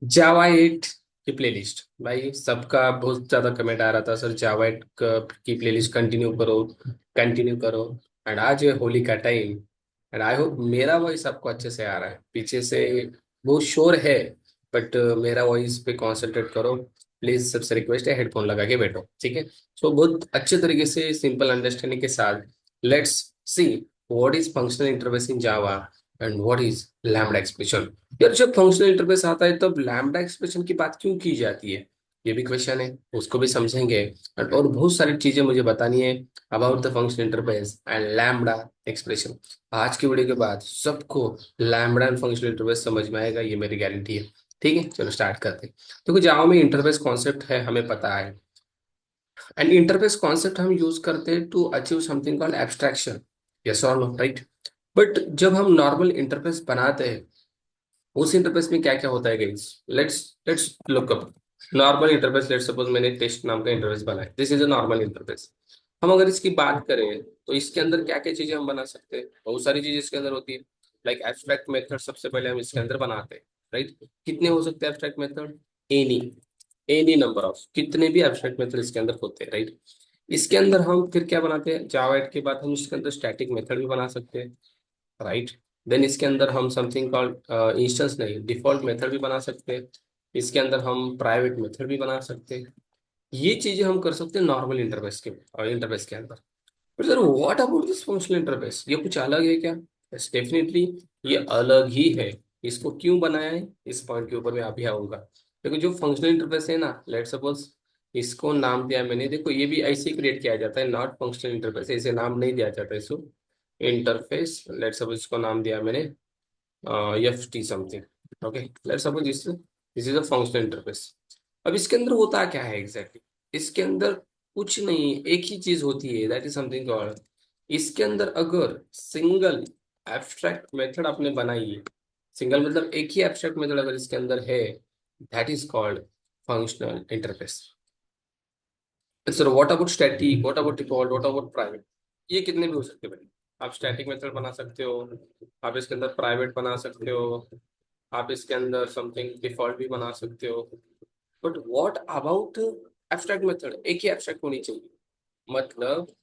जावा 8 की प्लेलिस्ट। भाई सबका बहुत ज्यादा कमेंट आ रहा था, सर जावा 8 की प्लेलिस्ट कंटिन्यू करो, कंटिन्यू करो। एंड आज है होली का टाइम, एंड आई होप मेरा वॉइस आपको अच्छे से आ रहा है। पीछे से बहुत शोर है, बट मेरा वॉइस पे कॉन्सेंट्रेट करो प्लीज। सबसे रिक्वेस्ट है हेडफोन लगा के बैठो, ठीक है। सो बहुत अच्छे तरीके से सिंपल अंडरस्टैंडिंग के साथ let's see what is functional interface in Java and what is lambda expression. यार जब फंक्शनल इंटरफेस आता है तब लैम्बडा एक्सप्रेशन की बात क्यों की जाती है, ये भी क्वेश्चन है, उसको भी समझेंगे। और बहुत सारी चीजें मुझे बतानी है about the functional interface and lambda expression. आज की वीडियो के बाद सबको लैम्बडा एंड फंक्शनल इंटरफेस समझ में आएगा, ये मेरी गारंटी है। ठीक है, चलो स्टार्ट करते हैं। देखो जावा में इंटरफेस कॉन्सेप्ट है, हमें पता है। एंड इंटरफेस कॉन्सेप्ट हम यूज करते हैं to achieve something called abstraction. Yes और नो, राइट। बट जब हम नॉर्मल इंटरफेस बनाते हैं, उस इंटरफेस में क्या क्या होता है guys, let's let's look up normal interface. Let's suppose मैंने टेस्ट नाम का इंटरफेस बनाया, this is a normal interface. हम अगर इसकी बात करें तो इसके अंदर क्या क्या चीजें हम बना सकते हैं, बहुत सारी चीजें इसके अंदर होती है। लाइक एब्स्ट्रैक्ट मेथड सबसे पहले हम इसके अंदर बनाते हैं, राइट। कितने हो सकते हैं abstract method? Any, any number of, कितने भी एब्स्ट्रैक्ट मेथड इसके अंदर होते हैं, राइट। इसके अंदर हम फिर क्या बनाते हैं, जावा 8 के बाद हम इसके अंदर स्टैटिक मेथड भी बना सकते हैं, राइट। देन इसके अंदर हम समथिंग कॉल्ड इंस्टेंस नहीं, डिफॉल्ट मेथड भी बना सकते हैं। इसके अंदर हम प्राइवेट मेथड भी बना सकते हैं। ये चीजें हम कर सकते हैं नॉर्मल इंटरफेस के अंदर। पर sir what about this functional interface, ये कुछ अलग है क्या? यस डेफिनेटली, ये अलग ही है। इसको क्यों बनाया है, इस पॉइंट के ऊपर मैं अभी आऊंगा। देखो जो फंक्शनल इंटरफेस है ना, लेट सपोज इसको नाम दिया मैंने, देखो ये भी ऐसे ही क्रिएट किया जाता है, नॉट फंक्शनल इंटरफेस, ऐसे नाम नहीं दिया जाता है इसको। इंटरफेस, लेट सपोज इसको नाम दिया मैंने F T something. Okay, let's suppose this is a functional interface. अब इसके अंदर होता क्या है एग्जैक्टली इसके अंदर? कुछ नहीं, एक ही चीज होती है, दैट इज समथिंग कॉल्ड। इसके अंदर अगर सिंगल एब्स्ट्रैक्ट मेथड आपने बनाई है, सिंगल मतलब एक ही एब्स्ट्रैक्ट मेथड अगर इसके अंदर है, that is called functional interface. Sir what about static, what about default, what about private? ये कितने भी हो सकते हैं भाई। आप स्टैटिक मेथड बना सकते हो, आप इसके अंदर प्राइवेट बना सकते हो, आप इसके अंदर समथिंग डिफॉल्ट भी बना सकते हो। But what about abstract method? एक ही एब्स्ट्रैक्ट होनी चाहिए, मतलब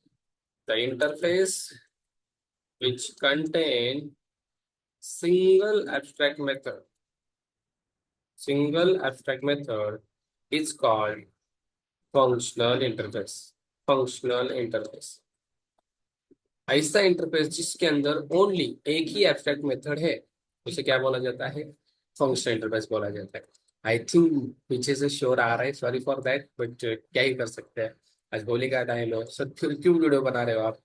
the interface which contain single abstract method, single abstract method is called functional interface. Functional interface ऐसा इंटरफेस जिसके अंदर ओनली एक ही एब्स्ट्रैक्ट मेथड है, उसे क्या बोला जाता है? फंक्शनल इंटरफेस बोला जाता है। आई थिंक पीछे से शोर आ रहा है, सॉरी फॉर दैट, बट क्या ही कर सकते हैं। आज होली का टाइम है, सर फिर क्यों वीडियो बना रहे हो आप?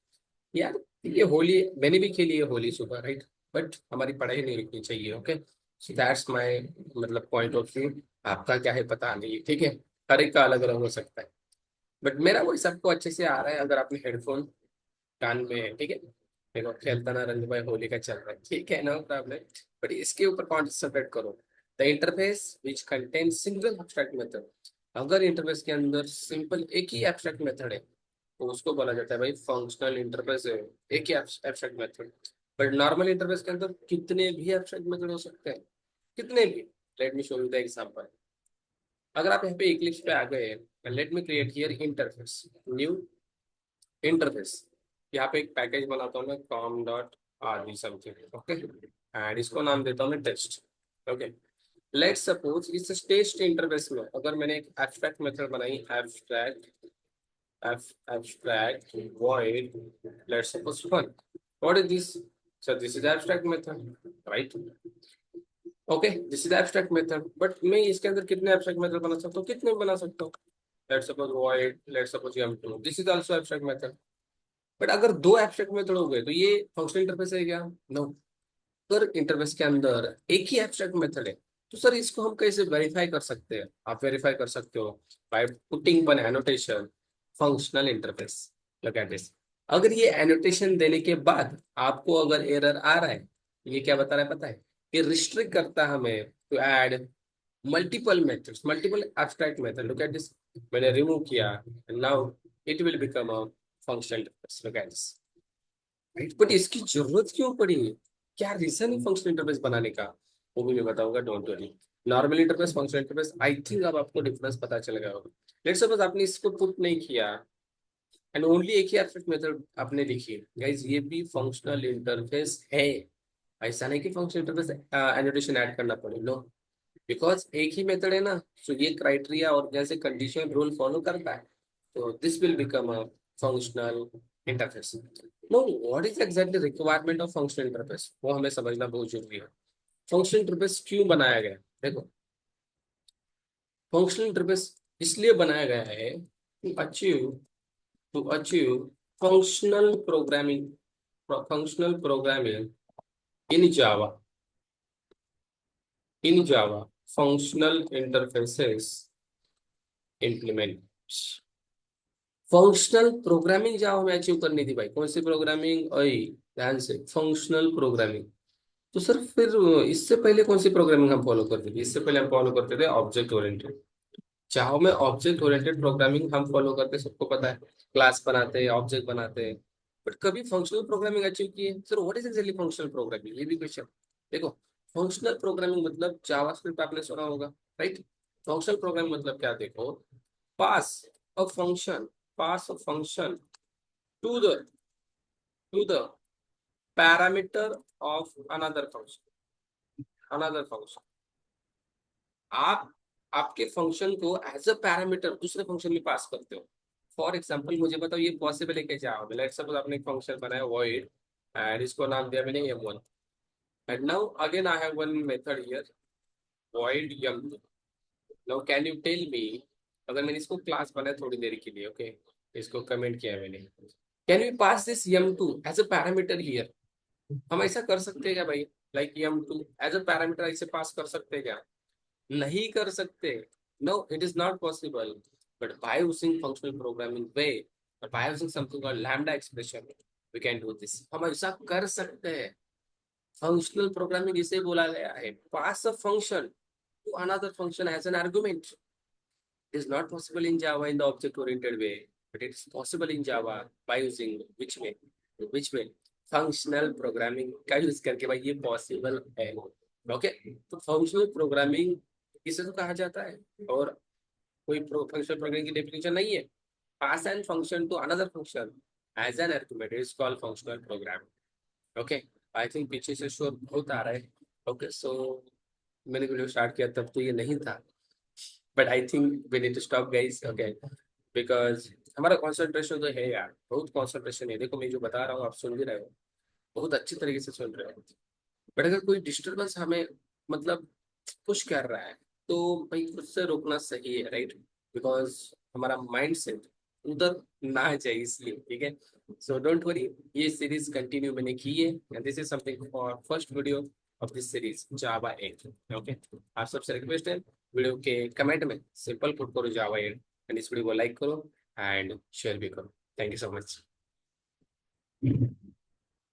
यार ये होली मैंने भी खेली है होली सुबह, राइट। बट हमारी पढ़ाई नहीं रुकनी चाहिए, ओके। सो दैट्स माय मतलब पॉइंट ऑफ व्यू। आपका क्या है पता नहीं, ठीक है। हर एक का अलग अलग हो सकता है। बट मेरा वही सबको अच्छे से आ रहा है, अगर आपने हेडफोन कान में है, ठीक है। देखो खेलता ना रंग भाई होली का चल रहा है, ठीक है, नो प्रॉब्लम। बट इसके ऊपर कॉन्सेंट्रेट करो, the interface which contain single abstract method. अगर इंटरफेस के अंदर सिंपल एक ही एब्स्ट्रैक्ट मेथड है, तो उसको बोला जाता है भाई फंक्शनल इंटरफेस है, एक ही abstract method. But normal interface के अंदर कितने भी एब्स्ट्रैक्ट मेथड हो सकते हैं, कितने भी। Let me show you the example. अगर आप यहाँ पे इक्लिप्स पे आ गए, let me create here interface, new interface. यहाँ पे एक पैकेज बनाता हूँ मैं, com dot are something, okay. And इसको नाम देता हूँ मैं टेस्ट, ओके। लेट्स सपोज इस टेस्ट इंटरफेस में अगर मैंने एक एब्स्ट्रैक्ट मेथड बनाई, abstract abstract void, let's suppose fun. What is this? So this is abstract method, right? Okay, this is abstract method. But मैं इसके अंदर कितने abstract method बना सकता हूँ, कितने बना सकता हूँ? Let's suppose void, let's suppose m2, this is also abstract method. But अगर दो एब्स्ट्रैक्ट मेथड हो गए तो ये फंक्शनल इंटरफेस है क्या? नो। अगर इंटरफेस के अंदर एक ही एब्स्ट्रैक्ट मेथड है, तो सर इसको हम कैसे वेरीफाई कर सकते हैं? आप वेरीफाई कर सकते हो by putting one annotation, functional interface. Look at this. अगर ये एनोटेशन देने के बाद आपको अगर एरर आ रहा है, तो ये क्या बता रहा है पता है? ये रिस्ट्रिक्ट करता है हमें to add multiple methods, multiple abstract method. Look at this, मैंने रिमूव किया, now it will become a functional interface. Look at this, right. But इसकी जरूरत क्यों पड़ी, क्या रीजन है फंक्शनल इंटरफेस बनाने का, वो भी मैं बताऊंगा, don't worry. Normal interface, functional interface, I think अब आपको डिफरेंस पता चल गया होगा। लेट्स सपोज आपने इसको पुट नहीं किया एंड ओनली एक ही एब्स्ट्रैक्ट मेथड आपने लिखी, गाइस ये भी फंक्शनल इंटरफेस है। ऐसा नहीं कि फंक्शनल इंटरफेस एनोटेशन ऐड करना पड़े, नो, बिकॉज एक ही मेथड है ना। सो ये क्राइटेरिया और जैसे कंडीशन रूल फॉलो करता है, तो this will become a functional interface. No, what is exactly requirement of functional interface, वो हमें समझना बहुत जरूरी है। फंक्शनल इंटरफेस क्यों बनाया गया है? देखो, फंक्शनल इंटरफेस इसलिए बनाया गया है to achieve functional programming, functional programming in Java, functional interfaces implement. Functional programming Java में अचीव करनी थी भाई, कौन सी प्रोग्रामिंग? अई ध्यान से, फंक्शनल प्रोग्रामिंग। तो सर फिर इससे पहले कौन सी प्रोग्रामिंग हम फॉलो करते थे? इससे पहले हम फॉलो करते थे ऑब्जेक्ट ओरिएंटेड। जावा में ऑब्जेक्ट ओरिएंटेड प्रोग्रामिंग हम फॉलो करते, सबको पता है, क्लास बनाते हैं, ऑब्जेक्ट बनाते हैं। बट कभी फंक्शनल प्रोग्रामिंग अचीव की है sir? What is actually functional programming, ये भी क्वेश्चन। देखो, फंक्शनल प्रोग्रामिंग मतलब जावास्क्रिप्ट आपने सुना होगा, राइट? फंक्शनल प्रोग्रामिंग मतलब क्या? देखो, pass a function, pass a function to the to the parameter of another function. आप आपके फंक्शन को एज अ पैरामीटर दूसरे फंक्शन में पास करते हो। फॉर एग्जाम्पल मुझे बताओ, ये पॉसिबल है क्या जावा? लेट्स सपोज आपने एक फंक्शन बनाया वॉइड, एंड इसको नाम दिया मैंने m1, and now again I have one method here, void m2। Now can you tell me, अगर मैंने इसको क्लास बनाया थोड़ी देर के लिए, ओके, इसको कमेंट किया मैंने, can we pass this m2 as a parameter here? हम ऐसा कर सकते हैं क्या भाई? Like m2 as a parameter ऐसे पास कर सकते हैं क्या? नहीं कर सकते। No, it is not possible. But by using functional programming way, और by using something called lambda expression, we can do this. हम ऐसा कर सकते हैं। फंक्शनल प्रोग्रामिंग इसे बोला गया है, pass a function to another function as an argument. It is not possible in Java in the object-oriented way, but it is possible in Java by using which way? Which way? Functional programming का use करके भाई ये possible है। Okay, तो functional programming इसे तो कहा जाता है, और कोई फंक्शनल प्रोग्रामिंग की डेफिनेशन नहीं है। Pass an function to another function as an argument is called functional programming. Okay, I think पीछे से शोर बहुत आ रहा है। ओके, सो मैंने वीडियो स्टार्ट किया तब तो ये नहीं था, but I think we need to stop guys, okay, because हमारा कंसंट्रेशन तो है यार, बहुत कंसंट्रेशन है। देखो मैं जो बता रहा हूँ आप सुन भी रहे हो, बहुत अच्छी तरीके से सुन रहे हो। बट अगर कोई डिस्टरबेंस हमें मतलब पुश कर रहा है, तो भाई खुद से रोकना सही है, राइट? बिकॉज हमारा माइंड सेट उधर ना जाए, इसलिए, ठीक है? सो डोंट वरी, ये सीरीज कंटिन्यू मैंने की है, and this is something for first video of this series Java 8। Okay, आप सबसे रिक्वेस्ट है, वीडियो के कमेंट में सिंपल पुट करो जावा 8, एंड इस वीडियो को लाइक करो एंड शेयर भी करो। Thank you so much.